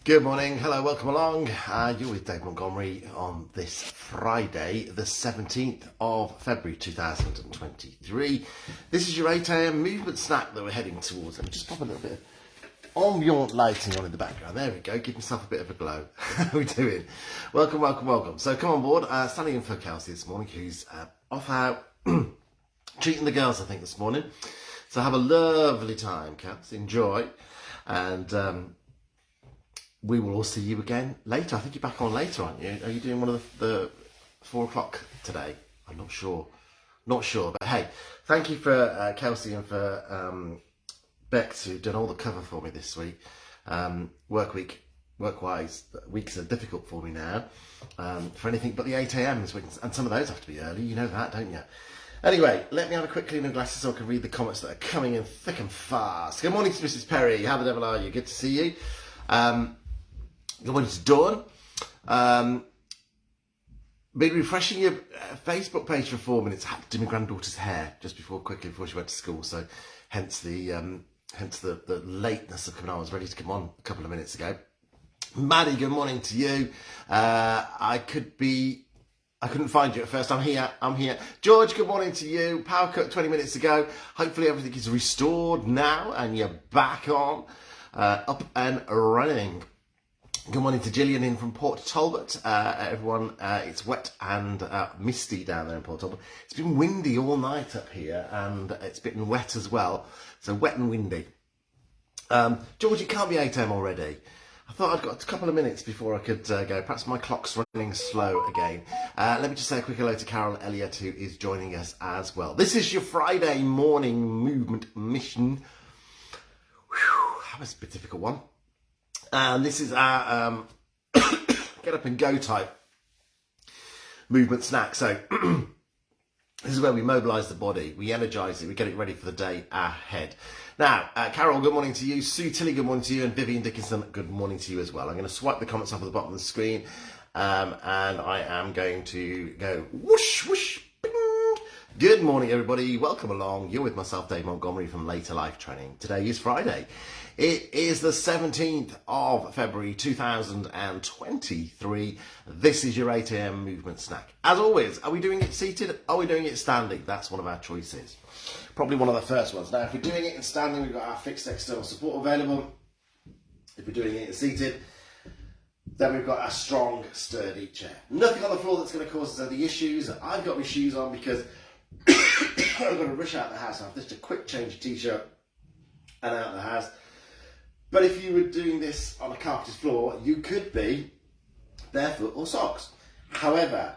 Good morning, hello, welcome along. You're with Dave Montgomery on this Friday, the 17th of February 2023. This is your 8 a.m. movement snack that we're heading towards. Let me just pop a little bit of ambient lighting on in the background. There we go, give myself a bit of a glow. How are we doing? Welcome, welcome, welcome. So come on board, standing in for Kelsey this morning, who's off out treating the girls, I think, this morning. So have a lovely time, Kelsey, enjoy. And we will all see you again later. I think you're back on later, aren't you? Are you doing one of the 4 o'clock today? I'm not sure. Not sure. But hey, thank you for Kelsey and for Bex, who've done all the cover for me this week. Work-wise, weeks are difficult for me now for anything but the 8 a.m. And some of those have to be early. You know that, don't you? Anyway, let me have a quick clean of glasses so I can read the comments that are coming in thick and fast. Good morning to Mrs. Perry. How the devil are you? Good to see you. Good morning to Dawn. Been refreshing your Facebook page for 4 minutes. I had to do my granddaughter's hair just quickly before she went to school. So hence the lateness of coming on. I was ready to come on a couple of minutes ago. Maddie, good morning to you. I couldn't find you at first. I'm here. George, good morning to you. Power cut 20 minutes ago. Hopefully everything is restored now and you're back on, up and running. Good morning to Gillian in from Port Talbot. Everyone, it's wet and misty down there in Port Talbot. It's been windy all night up here and it's been wet as well. So wet and windy. George, it can't be 8 a.m. already. I thought I'd got a couple of minutes before I could go. Perhaps my clock's running slow again. Let me just say a quick hello to Carol Elliott, who is joining us as well. This is your Friday morning movement mission. Whew, that was a bit difficult one. And this is our get up and go type movement snack. So this is where we mobilise the body, we energise it, we get it ready for the day ahead. Now, Carol, good morning to you. Sue Tilley, good morning to you. And Vivian Dickinson, good morning to you as well. I'm going to swipe the comments off at the bottom of the screen. And I am going to go whoosh, whoosh, bing. Good morning, everybody. Welcome along. You're with myself, Dave Montgomery from Later Life Training. Today is Friday. It is the 17th of February 2023. This is your 8 a.m. movement snack. As always, are we doing it seated? Are we doing it standing? That's one of our choices. Probably one of the first ones. Now, if we're doing it in standing, we've got our fixed external support available. If we're doing it in seated, then we've got a strong, sturdy chair. Nothing on the floor that's going to cause us any issues. I've got my shoes on because I've got to rush out the house. I have just a quick change of t-shirt and out of the house. But if you were doing this on a carpeted floor, you could be barefoot or socks. However,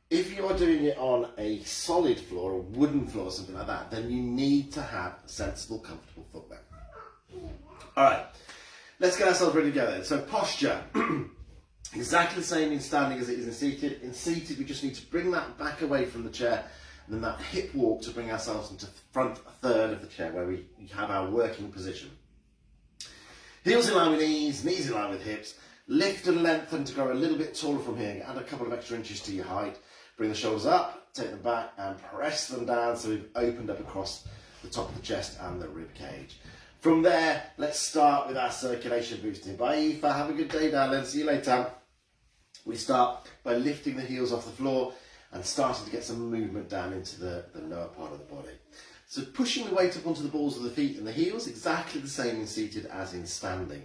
if you're doing it on a solid floor, a wooden floor or something like that, then you need to have a sensible, comfortable footwear. All right, let's get ourselves ready to go then. So posture, exactly the same in standing as it is in seated. In seated, we just need to bring that back away from the chair and then that hip walk to bring ourselves into the front third of the chair where we have our working position. Heels in line with knees, knees in line with hips. Lift and lengthen to grow a little bit taller from here. Add a couple of extra inches to your height. Bring the shoulders up, take them back and press them down so we've opened up across the top of the chest and the rib cage. From there, let's start with our circulation boosting. Bye, Aoife. Have a good day, darling. See you later. We start by lifting the heels off the floor and starting to get some movement down into the lower part of the body. So pushing the weight up onto the balls of the feet and the heels, exactly the same in seated as in standing.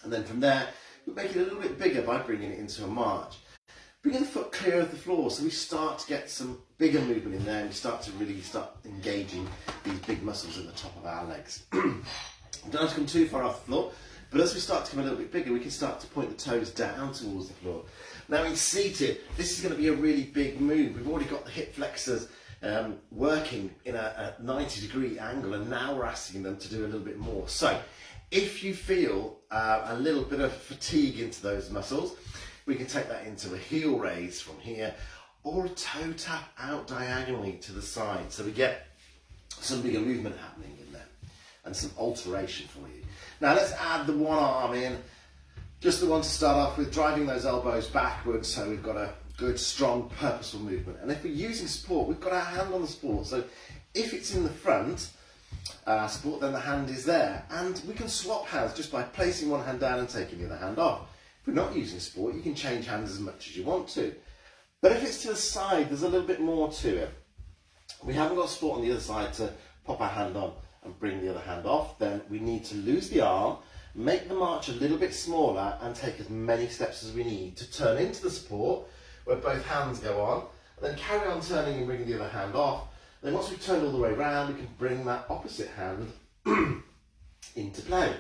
And then from there, we make it a little bit bigger by bringing it into a march. Bringing the foot clear of the floor, so we start to get some bigger movement in there and we start to really start engaging these big muscles at the top of our legs. We don't have to come too far off the floor, but as we start to come a little bit bigger, we can start to point the toes down towards the floor. Now in seated, this is going to be a really big move. We've already got the hip flexors working in a 90-degree angle, and now we're asking them to do a little bit more. So if you feel a little bit of fatigue into those muscles, we can take that into a heel raise from here or a toe tap out diagonally to the side, so we get some bigger movement happening in there and some alteration for you. Now let's add the one arm in, just the one to start off with, driving those elbows backwards so we've got a good, strong, purposeful movement. And if we're using support, we've got our hand on the support. So if it's in the front, support, then the hand is there. And we can swap hands just by placing one hand down and taking the other hand off. If we're not using support, you can change hands as much as you want to. But if it's to the side, there's a little bit more to it. We haven't got support on the other side to pop our hand on and bring the other hand off, then we need to lose the arm, make the march a little bit smaller and take as many steps as we need to turn into the support where both hands go on, and then carry on turning and bringing the other hand off. Then once we've turned all the way around, we can bring that opposite hand into play.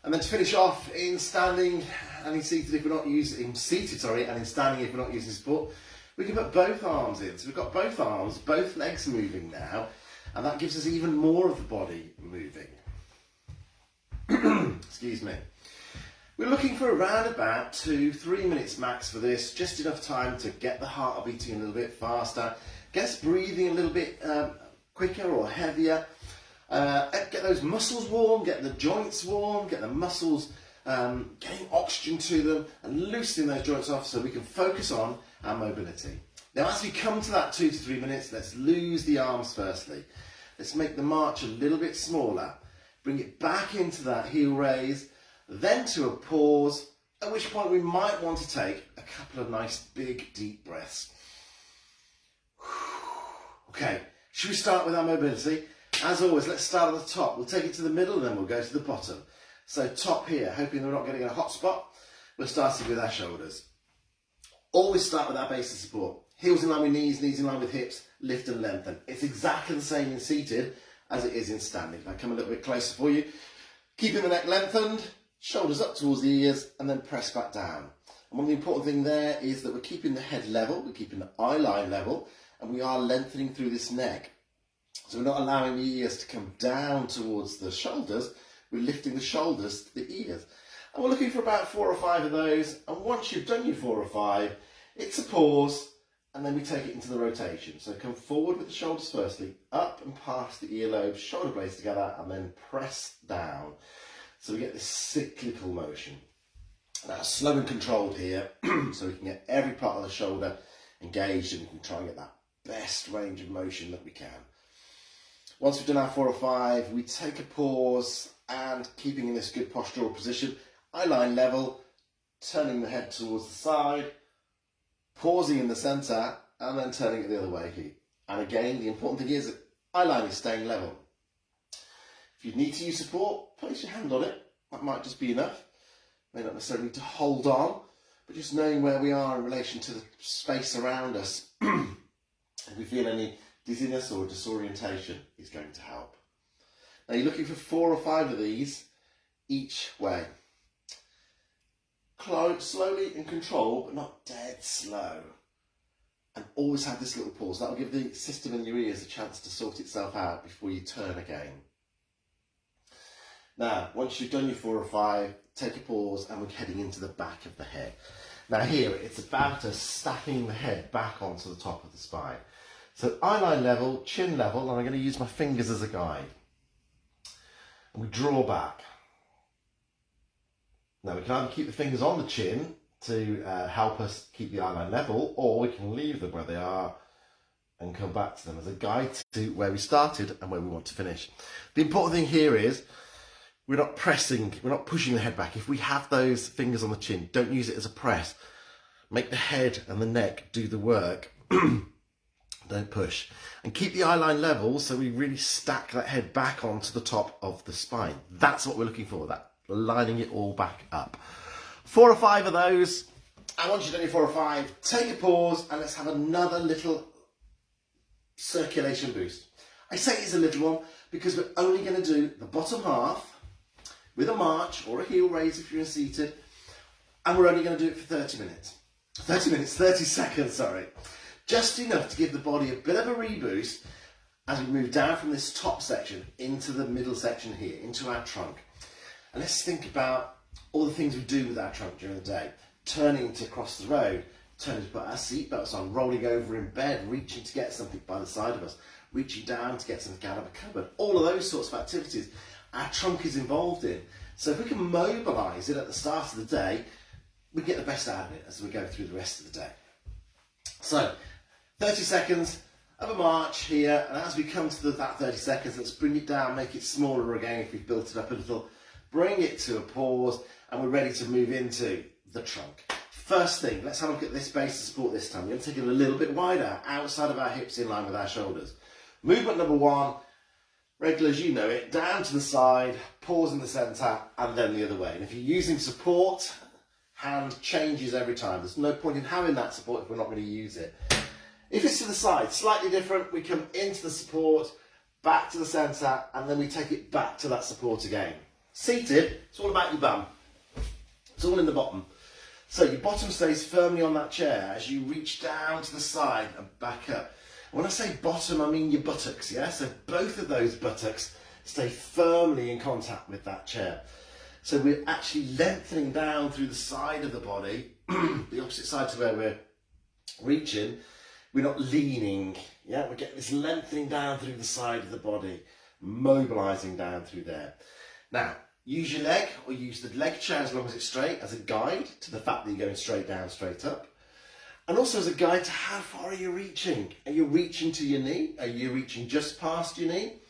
And then to finish off, in standing and in seated if we're not using, and in standing if we're not using support, we can put both arms in. So we've got both arms, both legs moving now, and that gives us even more of the body moving. Excuse me. We're looking for around about 2-3 minutes max for this, just enough time to get the heart beating a little bit faster, get us breathing a little bit quicker or heavier, get those muscles warm, get the joints warm, get the muscles getting oxygen to them and loosening those joints off so we can focus on our mobility. Now as we come to that 2 to 3 minutes, let's lose the arms firstly. Let's make the march a little bit smaller. Bring it back into that heel raise, then to a pause, at which point we might want to take a couple of nice big deep breaths. Okay, should we start with our mobility? As always, let's start at the top. We'll take it to the middle and then we'll go to the bottom. So top here, hoping we're not getting a hot spot, we're starting with our shoulders. Always start with our base of support. Heels in line with knees, knees in line with hips, lift and lengthen. It's exactly the same in seated as it is in standing. If I come a little bit closer for you, keeping the neck lengthened, shoulders up towards the ears and then press back down. And one of the important things there is that we're keeping the head level, we're keeping the eye line level, and we are lengthening through this neck. So we're not allowing the ears to come down towards the shoulders, we're lifting the shoulders to the ears. And we're looking for about 4 or 5 of those, and once you've done your 4 or 5, it's a pause, and then we take it into the rotation. So come forward with the shoulders firstly, up and past the earlobes, shoulder blades together, and then press down. So we get this cyclical motion. Now slow and controlled here, so we can get every part of the shoulder engaged and we can try and get that best range of motion that we can. Once we've done our 4 or 5, we take a pause and keeping in this good postural position, eye line level, turning the head towards the side, pausing in the centre and then turning it the other way. And again, the important thing is that eye line is staying level. If you need to use support, place your hand on it. That might just be enough. May not necessarily need to hold on, but just knowing where we are in relation to the space around us. If we feel any dizziness or disorientation is going to help. Now you're looking for 4 or 5 of these each way. Slowly and controlled, but not dead slow. And always have this little pause. That will give the system in your ears a chance to sort itself out before you turn again. Now, once you've done your 4 or 5, take a pause and we're heading into the back of the head. Now here, it's about us stacking the head back onto the top of the spine. So eyeline level, chin level, and I'm going to use my fingers as a guide. And we draw back. Now we can either keep the fingers on the chin to help us keep the eyeline level, or we can leave them where they are and come back to them as a guide to where we started and where we want to finish. The important thing here is we're not pressing, we're not pushing the head back. If we have those fingers on the chin, don't use it as a press. Make the head and the neck do the work. Don't push. And keep the eyeline level so we really stack that head back onto the top of the spine. That's what we're looking for, that lining it all back up. 4 or 5 of those. And once you've done your 4 or 5, take a pause and let's have another little circulation boost. I say it's a little one because we're only going to do the bottom half with a march or a heel raise if you're seated, and we're only going to do it for 30 seconds, sorry. Just enough to give the body a bit of a reboost as we move down from this top section into the middle section here, into our trunk. And let's think about all the things we do with our trunk during the day. Turning to cross the road, turning to put our seatbelts on, rolling over in bed, reaching to get something by the side of us, reaching down to get something out of a cupboard. All of those sorts of activities our trunk is involved in. So if we can mobilise it at the start of the day, we get the best out of it as we go through the rest of the day. So 30 seconds, Have a march here, and as we come to that 30 seconds, let's bring it down, make it smaller again if we've built it up a little. Bring it to a pause, and we're ready to move into the trunk. First thing, let's have a look at this base of support this time. We're going to take it a little bit wider, outside of our hips, in line with our shoulders. Movement number one, regular as you know it, down to the side, pause in the centre, and then the other way. And if you're using support, hand changes every time. There's no point in having that support if we're not going to use it. If it's to the side, slightly different, we come into the support, back to the centre, and then we take it back to that support again. Seated, it's all about your bum. It's all in the bottom. So your bottom stays firmly on that chair as you reach down to the side and back up. When I say bottom, I mean your buttocks, yeah? So both of those buttocks stay firmly in contact with that chair. So we're actually lengthening down through the side of the body, the opposite side to where we're reaching. We're not leaning, yeah? We're getting this lengthening down through the side of the body, mobilising down through there. Now, use your leg, or use the leg chair as long as it's straight, as a guide to the fact that you're going straight down, straight up. And also as a guide to how far are you reaching? Are you reaching to your knee? Are you reaching just past your knee?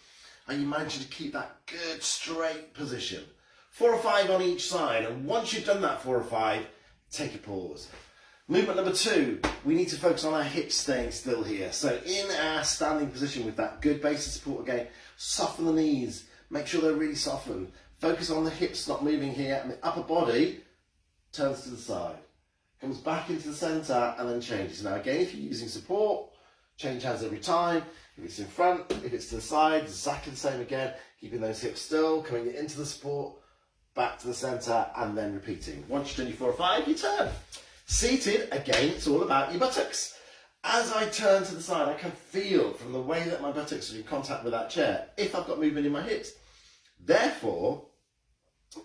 Are you managing to keep that good straight position? 4 or 5 on each side, and once you've done that 4 or 5, take a pause. Movement number 2, we need to focus on our hips staying still here. So in our standing position with that good base of support again, soften the knees, make sure they're really softened. Focus on the hips not moving here, and the upper body turns to the side. Comes back into the centre and then changes. Now again, if you're using support, change hands every time. If it's in front, if it's to the side, exactly the same again. Keeping those hips still, coming into the support, back to the centre, and then repeating. Once you've done your 4 or 5, you turn. Seated, again, it's all about your buttocks. As I turn to the side, I can feel from the way that my buttocks are in contact with that chair, if I've got movement in my hips. Therefore,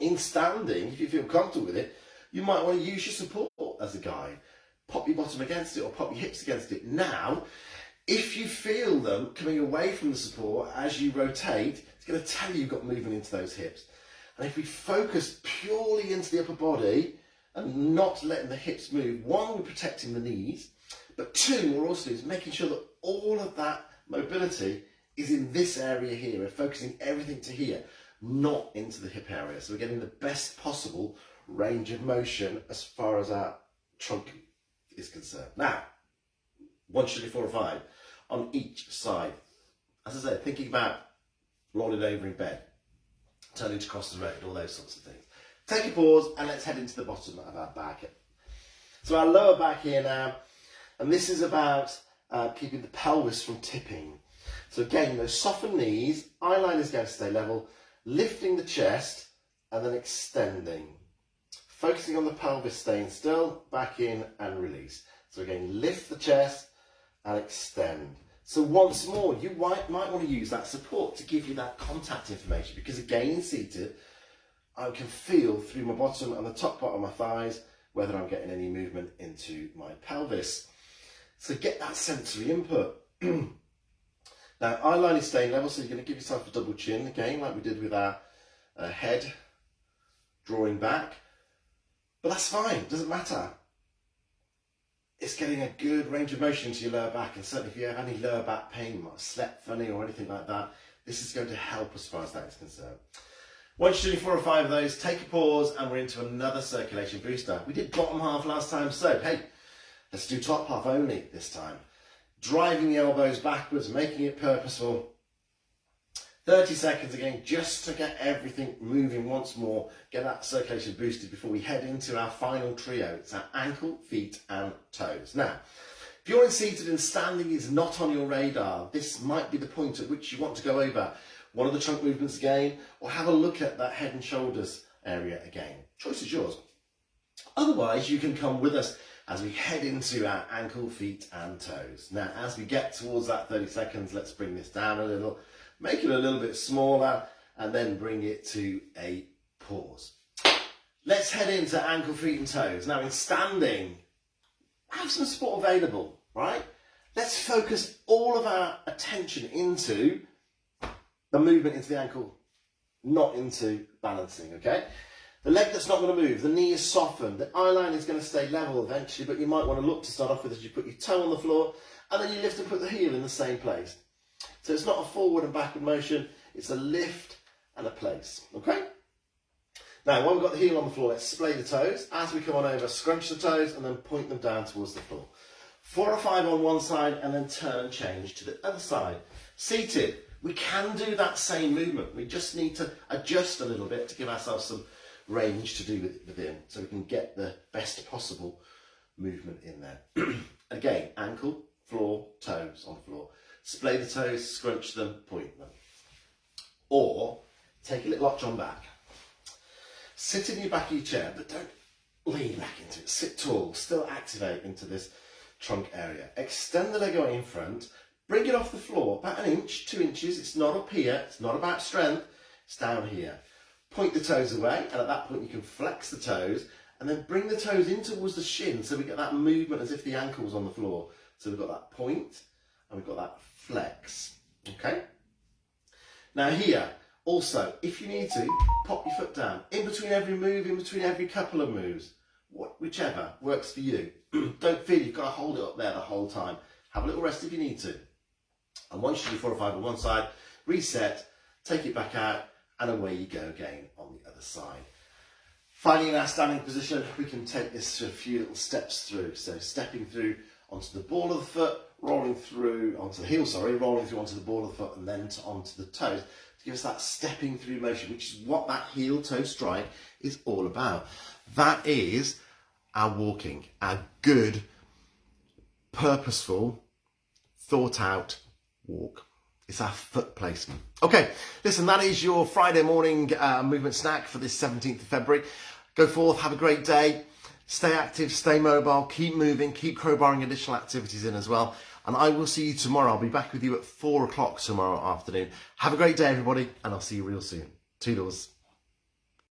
in standing, if you feel comfortable with it, you might want to use your support as a guide. Pop your bottom against it or pop your hips against it. Now, if you feel them coming away from the support as you rotate, it's going to tell you you've got movement into those hips. And if we focus purely into the upper body and not letting the hips move, 1, we're protecting the knees, but 2, what we're also doing is making sure that all of that mobility is in this area here. We're focusing everything to here, not into the hip area. So we're getting the best possible range of motion as far as our trunk is concerned. Now, once you do 4 or 5 on each side. As I said, thinking about rolling over in bed, turning to cross the road, all those sorts of things. Take a pause and let's head into the bottom of our back. So our lower back here now, and this is about keeping the pelvis from tipping. So again, those softened knees, eyeline is going to stay level, lifting the chest and then extending. Focusing on the pelvis staying still, back in and release. So again, lift the chest and extend. So once more, you might want to use that support to give you that contact information, because again, seated, I can feel through my bottom and the top part of my thighs whether I'm getting any movement into my pelvis. So get that sensory input. Now, eyeline is staying level, so you're going to give yourself a double chin again, like we did with our head drawing back. But that's fine, doesn't matter. It's getting a good range of motion into your lower back, and certainly if you have any lower back pain, you might have slept funny or anything like that, this is going to help as far as that is concerned. Once you're doing 4 or 5 of those, take a pause and we're into another circulation booster. We did bottom half last time, so hey, let's do top half only this time. Driving the elbows backwards, making it purposeful. 30 seconds again, just to get everything moving once more, get that circulation boosted before we head into our final trio. It's our ankle, feet and toes. Now, if you're in seated and standing is not on your radar, this might be the point at which you want to go over one of the trunk movements again, or have a look at that head and shoulders area again. Choice is yours. Otherwise, you can come with us as we head into our ankle, feet and toes. Now, as we get towards that 30 seconds, let's bring this down a little, make it a little bit smaller, and then bring it to a pause. Let's head into ankle, feet and toes. Now, in standing, have some support available, right? Let's focus all of our attention into the movement into the ankle, not into balancing, okay? The leg that's not going to move, the knee is softened, the eye line is going to stay level eventually, but you might want to look to start off with as you put your toe on the floor, and then you lift and put the heel in the same place. So it's not a forward and backward motion, it's a lift and a place, okay? Now, while we've got the heel on the floor, let's splay the toes. As we come on over, scrunch the toes and then point them down towards the floor. 4 or 5 on one side and then turn and change to the other side. Seated, we can do that same movement. We just need to adjust a little bit to give ourselves some range to do within, so we can get the best possible movement in there. Again, ankle, floor, toes on the floor. Splay the toes, scrunch them, point them. Or take a little arch on back. Sit in your back of your chair, but don't lean back into it. Sit tall, still activate into this trunk area. Extend the leg away in front, bring it off the floor, about 1 inch, 2 inches. It's not up here, it's not about strength, it's down here. Point the toes away, and at that point you can flex the toes, and then bring the toes in towards the shin, so we get that movement as if the ankle's on the floor. So we've got that point, and we've got that flex, okay? Now here, also, if you need to, pop your foot down. In between every move, in between every couple of moves, whichever works for you. Don't feel you've got to hold it up there the whole time. Have a little rest if you need to. And once you do 4 or 5 on one side, reset, take it back out, and away you go again on the other side. Finally, in our standing position, we can take this to a few little steps through. So stepping through onto the ball of the foot, rolling through onto the heel, rolling through onto the ball of the foot and then onto the toes to give us that stepping through motion, which is what that heel toe strike is all about. That is our walking, our good, purposeful, thought out walk. It's our foot placement. Okay, listen, that is your Friday morning movement snack for this 17th of February. Go forth, have a great day. Stay active, stay mobile, keep moving, keep crowbarring additional activities in as well. And I will see you tomorrow. I'll be back with you at 4 o'clock tomorrow afternoon. Have a great day, everybody, and I'll see you real soon. Toodles.